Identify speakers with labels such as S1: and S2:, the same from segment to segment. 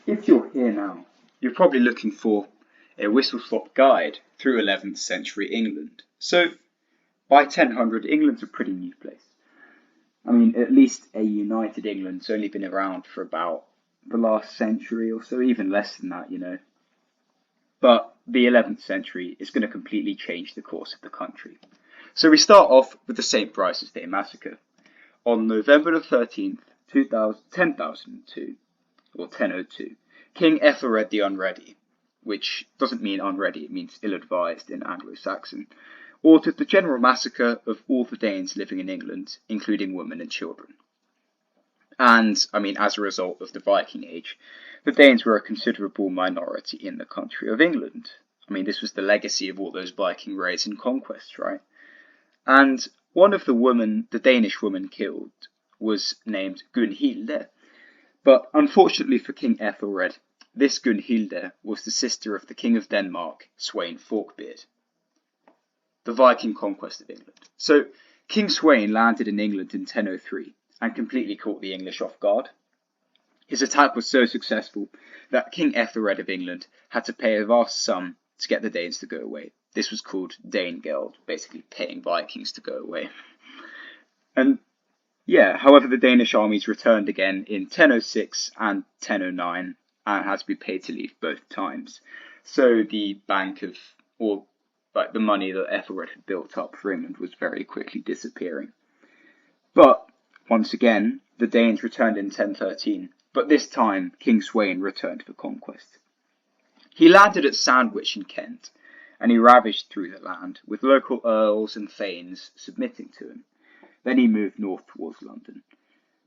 S1: If you're here now, you're probably looking for a whistle-stop guide through 11th century England. So, by 1000, England's a pretty new place. I mean, at least a united England's only been around for about the last century or so, even less than that, you know. But the 11th century is going to completely change the course of the country. So we start off with the St. Brice's Day massacre. On November the 13th, 1002, or 1002, King Ethelred the Unready, which doesn't mean unready, it means ill-advised in Anglo-Saxon, ordered the general massacre of all the Danes living in England, including women and children. And, I mean, as a result of the Viking Age, the Danes were a considerable minority in the country of England. I mean, this was the legacy of all those Viking raids and conquests, right? And one of the Danish women killed, was named Gunhilde. But unfortunately for King Ethelred, this Gunhilde was the sister of the King of Denmark, Sweyn Forkbeard. The Viking conquest of England. So King Sweyn landed in England in 1003 and completely caught the English off guard. His attack was so successful that King Ethelred of England had to pay a vast sum to get the Danes to go away. This was called Danegeld, basically paying Vikings to go away. And yeah, however, the Danish armies returned again in 1006 and 1009 and had to be paid to leave both times. So the the money that Ethelred had built up for England was very quickly disappearing. But once again, the Danes returned in 1013, but this time King Sweyn returned for conquest. He landed at Sandwich in Kent, and he ravaged through the land, with local earls and thanes submitting to him. Then he moved north towards London.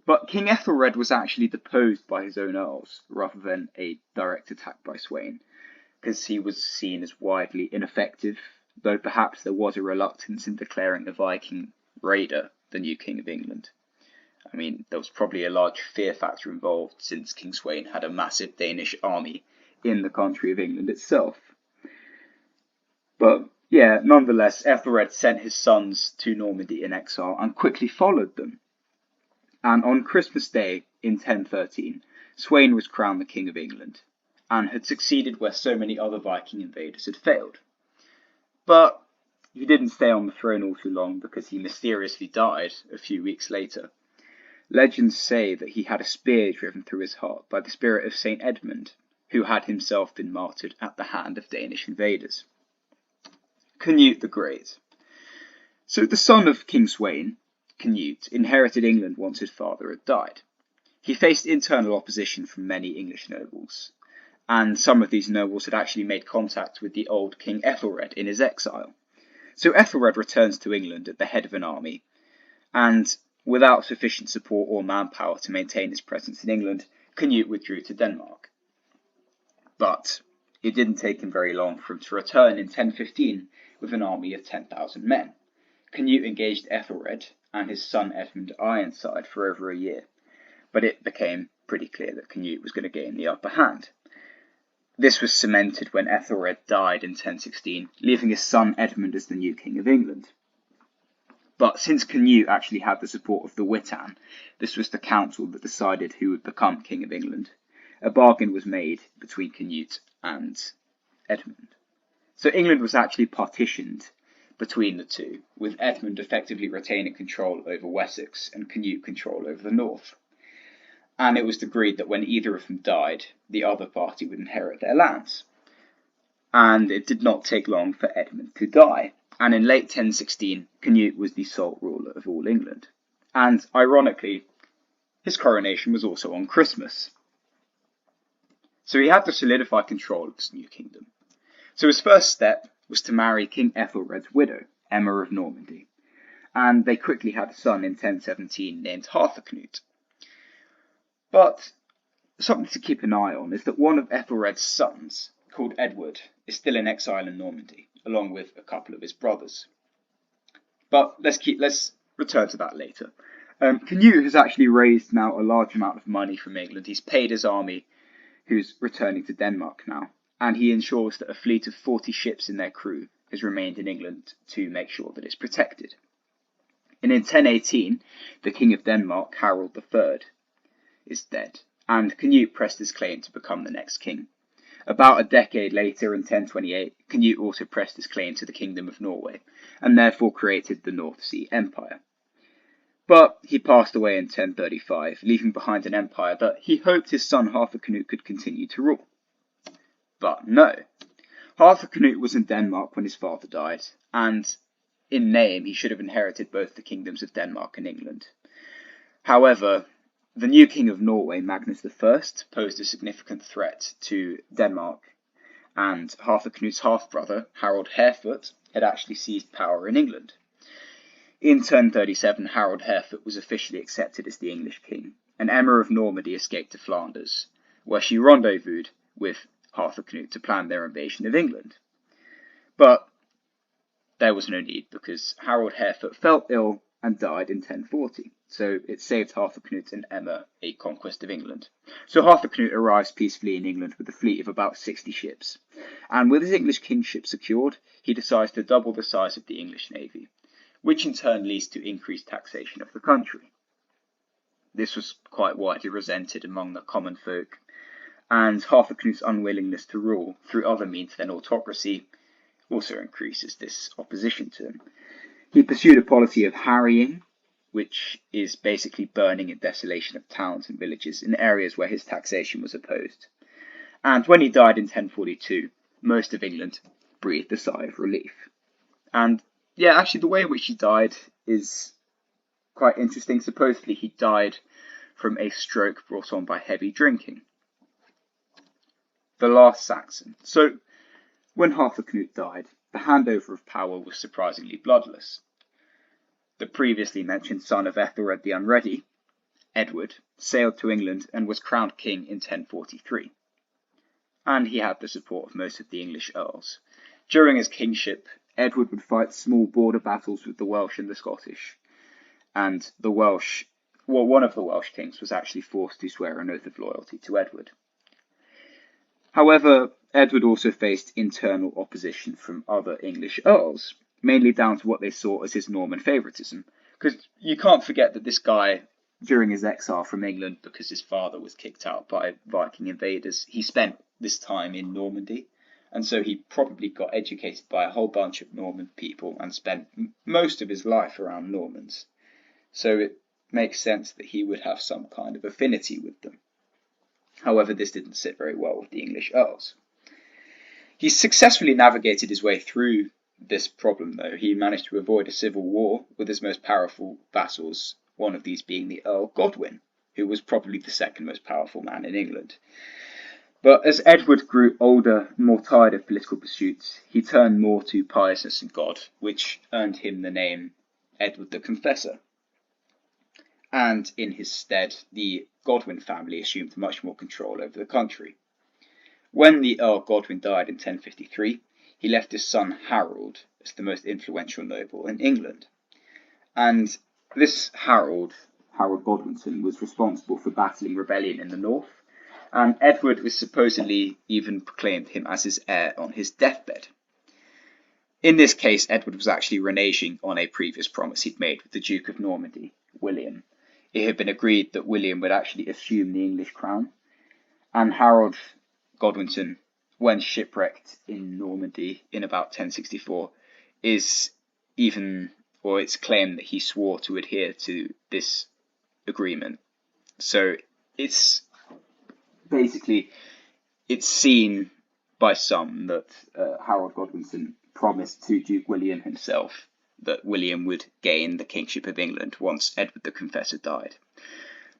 S1: But King Ethelred was actually deposed by his own earls, rather than a direct attack by Sweyn, because he was seen as widely ineffective, though perhaps there was a reluctance in declaring a Viking raider the new King of England. I mean, there was probably a large fear factor involved, since King Sweyn had a massive Danish army in the country of England itself. But yeah, nonetheless, Ethelred sent his sons to Normandy in exile and quickly followed them. And on Christmas Day in 1013, Sweyn was crowned the King of England, and had succeeded where so many other Viking invaders had failed. But he didn't stay on the throne all too long, because he mysteriously died a few weeks later. Legends say that he had a spear driven through his heart by the spirit of Saint Edmund, who had himself been martyred at the hand of Danish invaders. Canute the Great. So the son of King Sweyn, Canute, inherited England once his father had died. He faced internal opposition from many English nobles, and some of these nobles had actually made contact with the old King Ethelred in his exile. So Ethelred returns to England at the head of an army, and without sufficient support or manpower to maintain his presence in England, Canute withdrew to Denmark. But it didn't take him very long for him to return in 1015 with an army of 10,000 men. Canute engaged Ethelred and his son Edmund Ironside for over a year, but it became pretty clear that Canute was going to gain the upper hand. This was cemented when Ethelred died in 1016, leaving his son Edmund as the new King of England. But since Canute actually had the support of the Witan, this was the council that decided who would become King of England. A bargain was made between Canute and Edmund. So England was actually partitioned between the two, with Edmund effectively retaining control over Wessex and Canute control over the north. And it was agreed that when either of them died, the other party would inherit their lands. And it did not take long for Edmund to die, and in late 1016, Canute was the sole ruler of all England. And ironically, his coronation was also on Christmas. So he had to solidify control of this new kingdom. So his first step was to marry King Ethelred's widow, Emma of Normandy, and they quickly had a son in 1017 named Harthacnut. But something to keep an eye on is that one of Ethelred's sons, called Edward, is still in exile in Normandy, along with a couple of his brothers. But let's return to that later. Canute has actually raised now a large amount of money from England. He's paid his army, who's returning to Denmark now, and he ensures that a fleet of 40 ships and their crew has remained in England to make sure that it's protected. And in 1018, the King of Denmark, Harold III, is dead, and Canute pressed his claim to become the next king. About a decade later, in 1028, Canute also pressed his claim to the Kingdom of Norway, and therefore created the North Sea Empire. But he passed away in 1035, leaving behind an empire that he hoped his son Harthacnut could continue to rule. But no. Harthacnut was in Denmark when his father died, and in name he should have inherited both the kingdoms of Denmark and England. However, the new king of Norway, Magnus I, posed a significant threat to Denmark, and Harthacnut's half-brother, Harald Harefoot, had actually seized power in England. In 1037, Harald Harefoot was officially accepted as the English king, and Emma of Normandy escaped to Flanders, where she rendezvoused with Harthacnut to plan their invasion of England. But there was no need, because Harald Harefoot fell ill and died in 1040, so it saved Harthacnut and Emma a conquest of England. So Harthacnut arrives peacefully in England with a fleet of about 60 ships, and with his English kingship secured, he decides to double the size of the English navy, which in turn leads to increased taxation of the country. This was quite widely resented among the common folk, and Harthacnut's unwillingness to rule through other means than autocracy also increases this opposition to him. He pursued a policy of harrying, which is basically burning and desolation of towns and villages in areas where his taxation was opposed. And when he died in 1042, most of England breathed a sigh of relief. And yeah, actually the way in which he died is quite interesting. Supposedly he died from a stroke brought on by heavy drinking. The last Saxon. So, when Harthacnut died, the handover of power was surprisingly bloodless. The previously mentioned son of Ethelred the Unready, Edward, sailed to England and was crowned king in 1043. And he had the support of most of the English earls. During his kingship, Edward would fight small border battles with the Welsh and the Scottish, and one of the Welsh kings was actually forced to swear an oath of loyalty to Edward. However, Edward also faced internal opposition from other English earls, mainly down to what they saw as his Norman favouritism. Because you can't forget that this guy, during his exile from England, because his father was kicked out by Viking invaders, he spent this time in Normandy. And so he probably got educated by a whole bunch of Norman people and spent most of his life around Normans. So it makes sense that he would have some kind of affinity with them. However, this didn't sit very well with the English earls. He successfully navigated his way through this problem, though. He managed to avoid a civil war with his most powerful vassals, one of these being the Earl Godwin, who was probably the second most powerful man in England. But as Edward grew older and more tired of political pursuits, he turned more to piousness and God, which earned him the name Edward the Confessor. And in his stead, the Godwin family assumed much more control over the country. When the Earl Godwin died in 1053, he left his son Harold as the most influential noble in England. And this Harold Godwinson, was responsible for battling rebellion in the north, and Edward was supposedly even proclaimed him as his heir on his deathbed. In this case, Edward was actually reneging on a previous promise he'd made with the Duke of Normandy, William. It had been agreed that William would actually assume the English crown, and Harold Godwinson, when shipwrecked in Normandy in about 1064, it's claimed that he swore to adhere to this agreement. So it's seen by some that Harold Godwinson promised to Duke William himself that William would gain the kingship of England once Edward the Confessor died.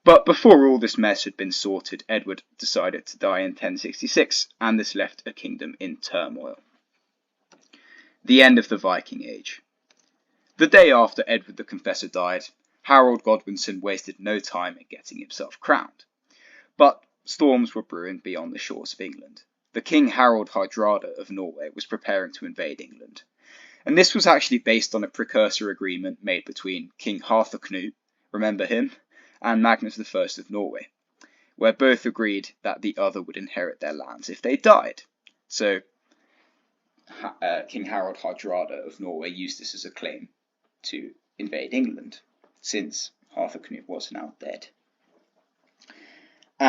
S1: But before all this mess had been sorted, Edward decided to die in 1066, and this left a kingdom in turmoil. The end of the Viking Age. The day after Edward the Confessor died, Harold Godwinson wasted no time in getting himself crowned. But storms were brewing beyond the shores of England. The King Harald Hardrada of Norway was preparing to invade England. And this was actually based on a precursor agreement made between King Harthacnut, remember him, and Magnus I of Norway, where both agreed that the other would inherit their lands if they died. So King Harald Hardrada of Norway used this as a claim to invade England, since Harthacnut was now dead.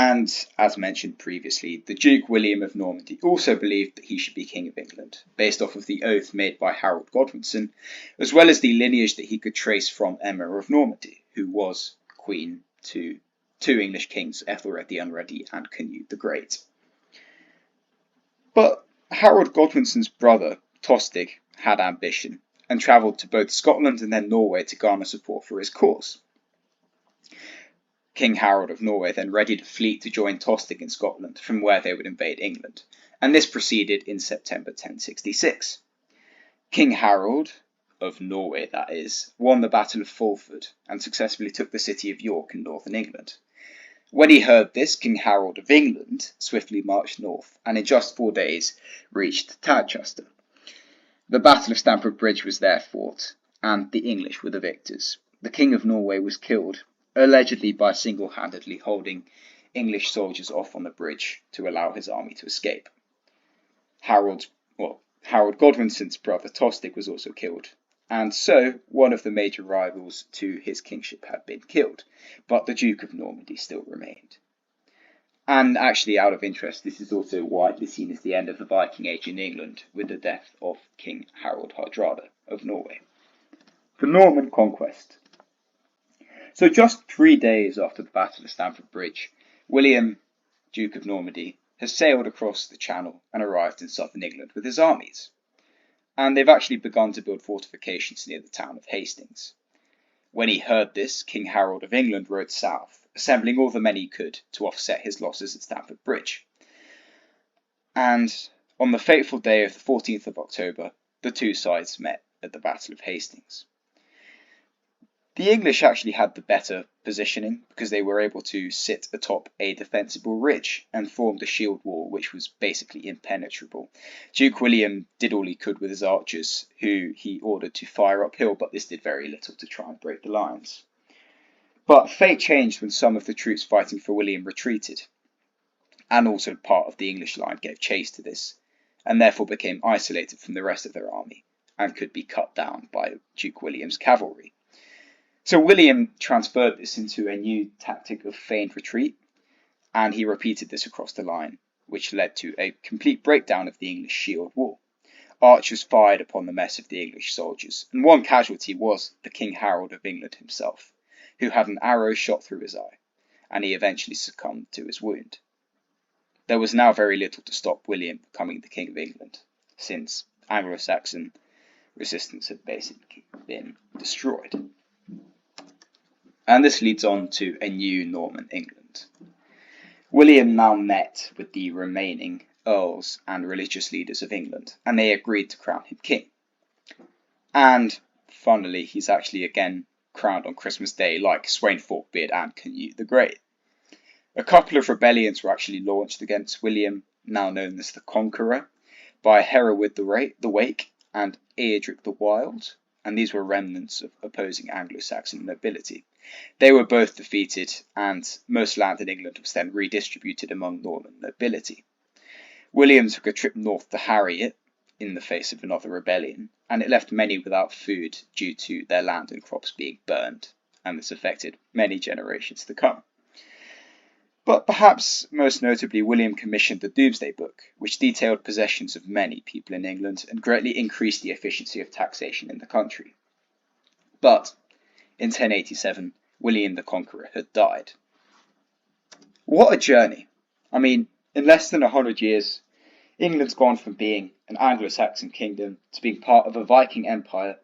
S1: And as mentioned previously, the Duke William of Normandy also believed that he should be King of England, based off of the oath made by Harold Godwinson, as well as the lineage that he could trace from Emma of Normandy, who was queen to two English kings, Ethelred the Unready and Canute the Great. But Harold Godwinson's brother, Tostig, had ambition and travelled to both Scotland and then Norway to garner support for his cause. King Harold of Norway then readied a fleet to join Tostig in Scotland, from where they would invade England, and this proceeded in September 1066. King Harold, of Norway that is, won the Battle of Fulford and successfully took the city of York in northern England. When he heard this, King Harold of England swiftly marched north, and in just 4 days reached Tadcaster. The Battle of Stamford Bridge was there fought, and the English were the victors. The King of Norway was killed, allegedly by single-handedly holding English soldiers off on the bridge to allow his army to escape. Harold Godwinson's brother Tostig was also killed, and so one of the major rivals to his kingship had been killed, but the Duke of Normandy still remained. And actually, out of interest, this is also widely seen as the end of the Viking Age in England, with the death of King Harald Hardrada of Norway. The Norman conquest. So just 3 days after the Battle of Stamford Bridge, William, Duke of Normandy, has sailed across the Channel and arrived in southern England with his armies. And they've actually begun to build fortifications near the town of Hastings. When he heard this, King Harold of England rode south, assembling all the men he could to offset his losses at Stamford Bridge. And on the fateful day of the 14th of October, the two sides met at the Battle of Hastings. The English actually had the better positioning because they were able to sit atop a defensible ridge and formed a shield wall which was basically impenetrable. Duke William did all he could with his archers, who he ordered to fire uphill, but this did very little to try and break the lines. But fate changed when some of the troops fighting for William retreated, and also part of the English line gave chase to this, and therefore became isolated from the rest of their army and could be cut down by Duke William's cavalry. So William transferred this into a new tactic of feigned retreat, and he repeated this across the line, which led to a complete breakdown of the English shield wall. Archers fired upon the mess of the English soldiers, and one casualty was the King Harold of England himself, who had an arrow shot through his eye, and he eventually succumbed to his wound. There was now very little to stop William becoming the King of England, since Anglo-Saxon resistance had basically been destroyed. And this leads on to a new Norman England. William now met with the remaining earls and religious leaders of England, and they agreed to crown him king. And funnily, he's actually again crowned on Christmas Day, like Sweyn Forkbeard and Canute the Great. A couple of rebellions were actually launched against William, now known as the Conqueror, by Hereward the Wake and Eadric the Wild, and these were remnants of opposing Anglo-Saxon nobility. They were both defeated, and most land in England was then redistributed among Norman nobility. William took a trip north to harry it, in the face of another rebellion, and it left many without food due to their land and crops being burned, and this affected many generations to come. But perhaps most notably, William commissioned the Domesday Book, which detailed possessions of many people in England and greatly increased the efficiency of taxation in the country. But in 1087, William the Conqueror had died. What a journey! I mean, in less than 100 years, England's gone from being an Anglo-Saxon kingdom to being part of a Viking empire,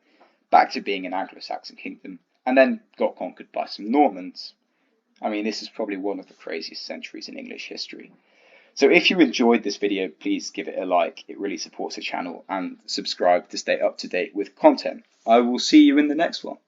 S1: back to being an Anglo-Saxon kingdom, and then got conquered by some Normans. I mean, this is probably one of the craziest centuries in English history. So if you enjoyed this video, please give it a like. It really supports the channel, and subscribe to stay up to date with content. I will see you in the next one.